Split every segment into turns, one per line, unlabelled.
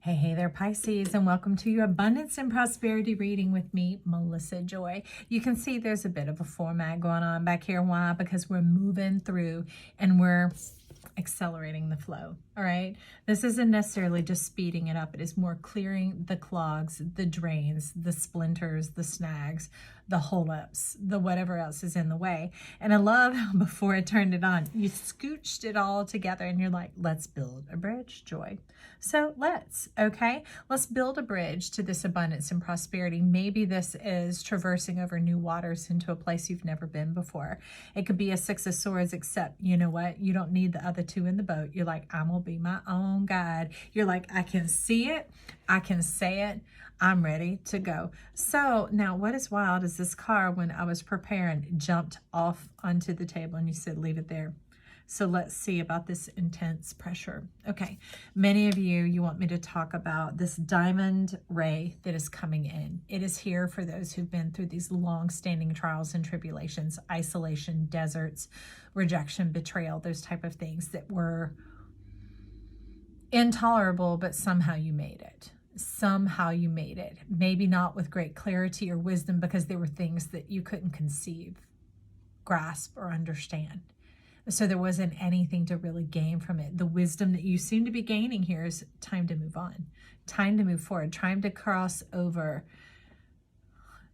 Hey there, Pisces, and welcome to your Abundance and Prosperity reading with me, Melissa Joy. You can see there's a bit of a format going on back here. Why? Because we're moving through and we're accelerating the flow, all right? This isn't necessarily just speeding it up. It is more clearing the clogs, the drains, the splinters, the snags, the holdups, the whatever else is in the way. And I love how before I turned it on, you scooched it all together and you're like, let's build a bridge, Joy. So let's build a bridge to this abundance and prosperity. Maybe this is traversing over new waters into a place you've never been before. It could be a Six of Swords, except you know what? You don't need the other two in the boat. You're like, I'm gonna be my own guide. You're like, I can see it, I can say it, I'm ready to go. So now what is wild is this car, when I was preparing, jumped off onto the table and you said, leave it there. So let's see about this intense pressure. Okay, many of you want me to talk about this diamond ray that is coming in. It is here for those who've been through these long-standing trials and tribulations, isolation, deserts, rejection, betrayal, those type of things that were intolerable, but somehow you made it. Somehow you made it. Maybe not with great clarity or wisdom, because there were things that you couldn't conceive, grasp, or understand. So there wasn't anything to really gain from it. The wisdom that you seem to be gaining here is time to move on, time to move forward, time to cross over,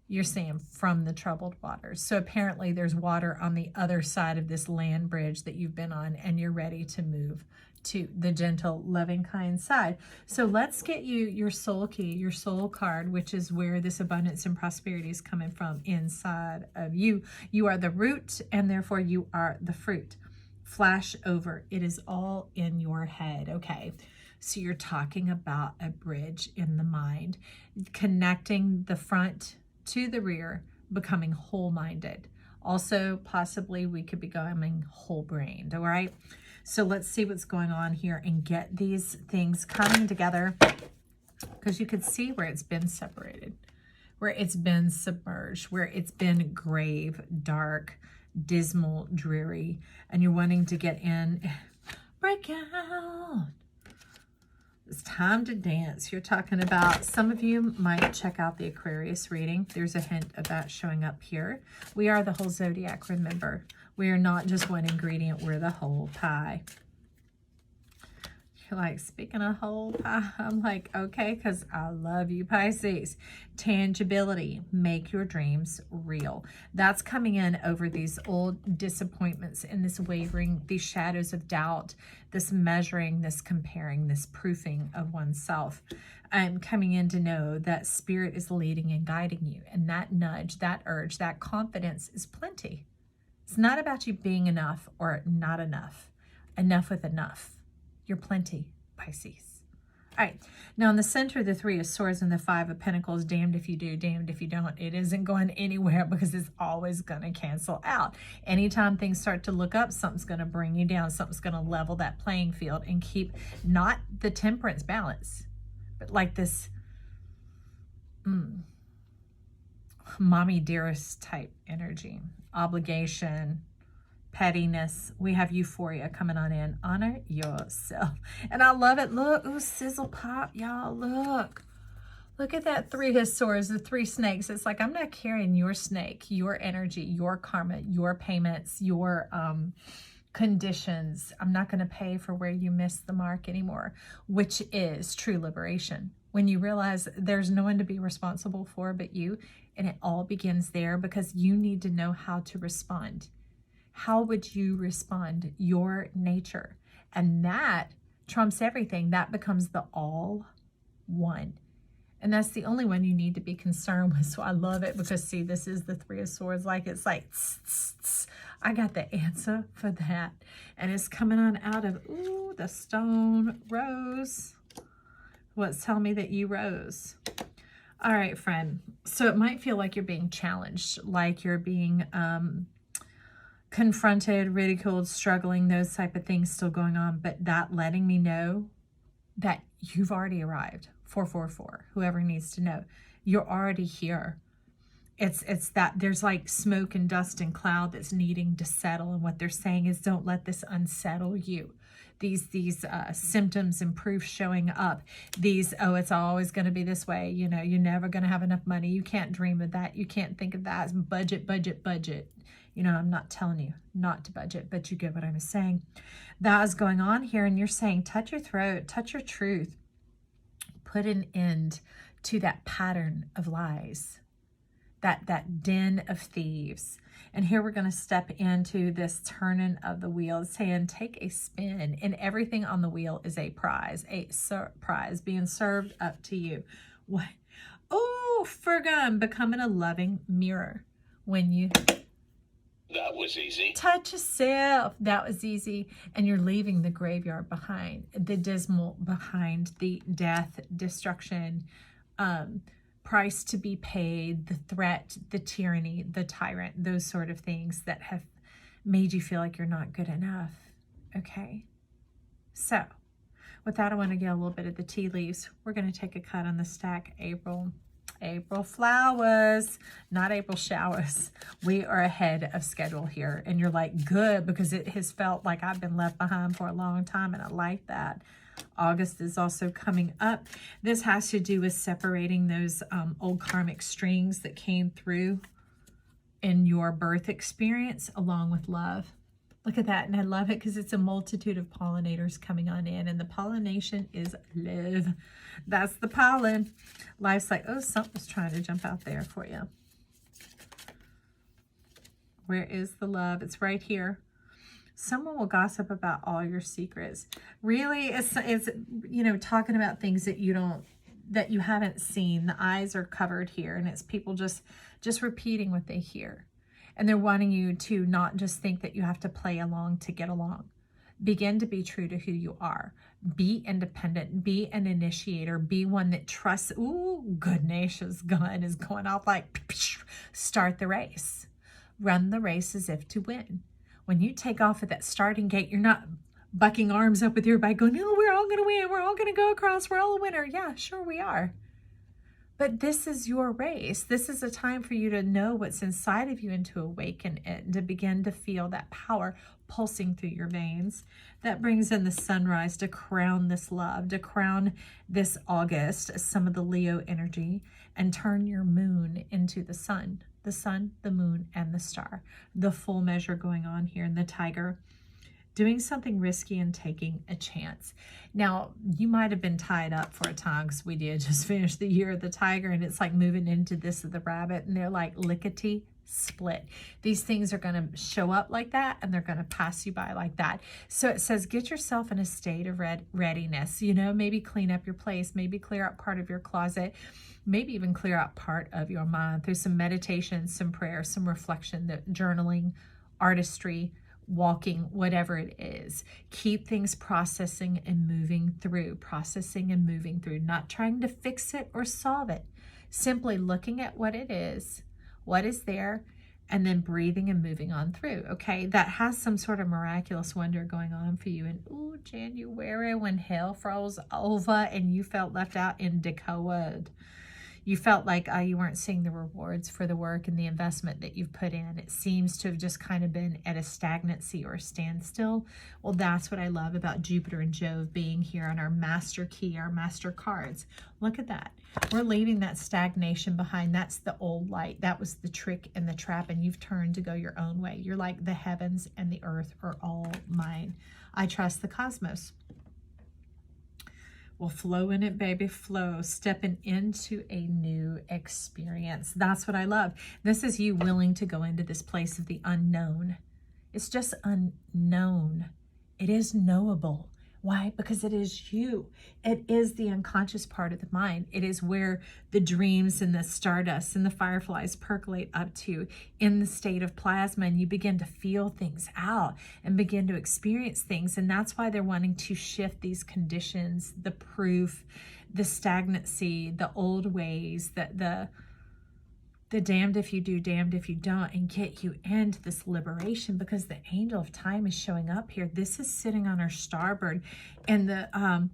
you're saying, from the troubled waters. So apparently there's water on the other side of this land bridge that you've been on, and you're ready to move to the gentle, loving, kind side. So let's get you your soul key, your soul card, which is where this abundance and prosperity is coming from inside of you. You are the root, and therefore you are the fruit. Flash over. It is all in your head. Okay. So you're talking about a bridge in the mind, connecting the front to the rear, becoming whole-minded. Also, possibly we could be becoming whole-brained. All right. So let's see what's going on here and get these things coming together, because you can see where it's been separated, where it's been submerged, where it's been grave, dark, dismal, dreary, and you're wanting to get in, break out. It's time to dance. You're talking about, some of you might check out the Aquarius reading. There's a hint of that showing up here. We are the whole zodiac, remember. We are not just one ingredient, we're the whole pie. You're like, speaking of whole pie, I'm like, okay, because I love you, Pisces. Tangibility, make your dreams real. That's coming in over these old disappointments and this wavering, these shadows of doubt, this measuring, this comparing, this proofing of oneself. I'm coming in to know that spirit is leading and guiding you. And that nudge, that urge, that confidence is plenty. It's not about you being enough or not enough. Enough with enough. You're plenty, Pisces. All right. Now in the center, the Three of Swords and the Five of Pentacles, damned if you do, damned if you don't. It isn't going anywhere, because it's always going to cancel out. Anytime things start to look up, something's going to bring you down. Something's going to level that playing field and keep not the temperance balance, but like this mommy dearest type energy, obligation, pettiness. We have euphoria coming on in. Honor yourself. And I love it. Look, ooh, sizzle pop, y'all. Look at that Three of Swords, the three snakes. It's like, I'm not carrying your snake, your energy, your karma, your payments, your conditions. I'm not going to pay for where you missed the mark anymore, which is true liberation. When you realize there's no one to be responsible for but you, and it all begins there, because you need to know how to respond. How would you respond? Your nature. And that trumps everything. That becomes the all one. And that's the only one you need to be concerned with. So I love it, because see, this is the Three of Swords. Like, it's like, tss, tss, tss. I got the answer for that. And it's coming on out of, ooh, the stone rose. What's telling me that you rose? All right, friend. So it might feel like you're being challenged, like you're being confronted, ridiculed, struggling, those type of things still going on. But that letting me know that you've already arrived. 444, whoever needs to know, you're already here. It's that there's like smoke and dust and cloud that's needing to settle. And what they're saying is, don't let this unsettle you. these symptoms and proof showing up. These, oh, it's always going to be this way. You know, you're never going to have enough money. You can't dream of that. You can't think of that. Budget, budget, budget. You know, I'm not telling you not to budget, but you get what I'm saying. That is going on here, and you're saying, touch your throat, touch your truth. Put an end to that pattern of lies, that den of thieves. And here we're going to step into this turning of the wheel. It's saying take a spin, and everything on the wheel is a prize being served up to you. What? Oh, Virgo, becoming a loving mirror when you...
That was easy.
Touch yourself. That was easy. And you're leaving the graveyard behind, the dismal behind, the death, destruction, price to be paid, the threat, the tyranny, the tyrant, those sort of things that have made you feel like you're not good enough. Okay. So with that, I want to get a little bit of the tea leaves. We're going to take a cut on the stack. April flowers, not April showers. We are ahead of schedule here. And you're like, good, because it has felt like I've been left behind for a long time, and I like that. August is also coming up. This has to do with separating those old karmic strings that came through in your birth experience, along with love. Look at that. And I love it because it's a multitude of pollinators coming on in. And the pollination is love. That's the pollen. Life's like, oh, something's trying to jump out there for you. Where is the love? It's right here. Someone will gossip about all your secrets. Really, it's you know, talking about things that you haven't seen. The eyes are covered here, and it's people just repeating what they hear. And they're wanting you to not just think that you have to play along to get along. Begin to be true to who you are. Be independent. Be an initiator. Be one that trusts. Ooh, goodness, gun is going off like, start the race. Run the race as if to win. When you take off at that starting gate, you're not bucking arms up with everybody going, no, we're all going to win. We're all going to go across. We're all a winner. Yeah, sure we are. But this is your race. This is a time for you to know what's inside of you and to awaken it and to begin to feel that power pulsing through your veins. That brings in the sunrise to crown this love, to crown this August, some of the Leo energy, and turn your moon into the sun, the moon, and the star. The full measure going on here in the tiger. Doing something risky and taking a chance. Now, you might have been tied up for a time because we did just finish the year of the tiger, and it's like moving into this of the rabbit, and they're like lickety split. These things are going to show up like that, and they're going to pass you by like that. So it says, get yourself in a state of readiness. You know, maybe clean up your place, maybe clear out part of your closet, maybe even clear out part of your mind through some meditation, some prayer, some reflection, journaling, artistry, walking, whatever it is. Keep things processing and moving through, not trying to fix it or solve it. Simply looking at what it is, what is there, and then breathing and moving on through. Okay, that has some sort of miraculous wonder going on for you. And ooh, January, when hell froze over and you felt left out in Dakota. You felt like you weren't seeing the rewards for the work and the investment that you've put in. It seems to have just kind of been at a stagnancy or a standstill. Well, that's what I love about Jupiter and Jove being here on our master key, our master cards. Look at that. We're leaving that stagnation behind. That's the old light. That was the trick and the trap, and you've turned to go your own way. You're like, the heavens and the earth are all mine. I trust the cosmos. Well, flow in it, baby, flow. Stepping into a new experience. That's what I love. This is you willing to go into this place of the unknown. It's just unknown. It is knowable. Why? Because it is you. It is the unconscious part of the mind. It is where the dreams and the stardust and the fireflies percolate up to in the state of plasma, and you begin to feel things out and begin to experience things. And that's why they're wanting to shift these conditions, the proof, the stagnancy, the old ways, the damned if you do, damned if you don't, and get you into this liberation, because the angel of time is showing up here. This is sitting on our starboard, and the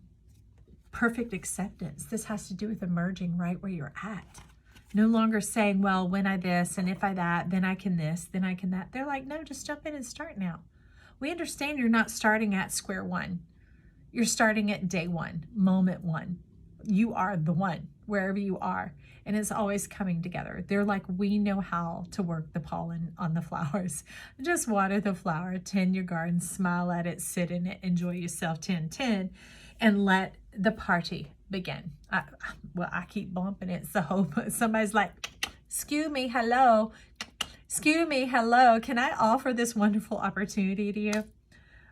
perfect acceptance. This has to do with emerging right where you're at. No longer saying, well, when I this and if I that, then I can this, then I can that. They're like, no, just jump in and start now. We understand you're not starting at square one. You're starting at day one, moment one. You are the one, wherever you are. And it's always coming together. They're like, we know how to work the pollen on the flowers. Just water the flower, tend your garden, smile at it, sit in it, enjoy yourself, 10-10, and let the party begin. I keep bumping it. So somebody's like, excuse me, hello. Excuse me, hello. Can I offer this wonderful opportunity to you?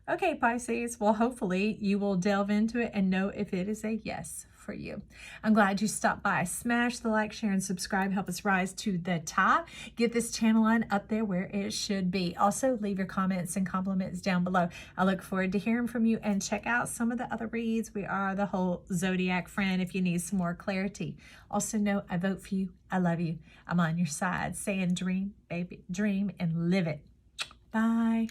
Okay, Pisces, well, hopefully you will delve into it and know if it is a yes for you. I'm glad you stopped by. Smash the like, share, and subscribe. Help us rise to the top. Get this channel on up there where it should be. Also, leave your comments and compliments down below. I look forward to hearing from you, and check out some of the other reads. We are the whole Zodiac friend if you need some more clarity. Also know I vote for you. I love you. I'm on your side saying dream, baby, dream, and live it. Bye.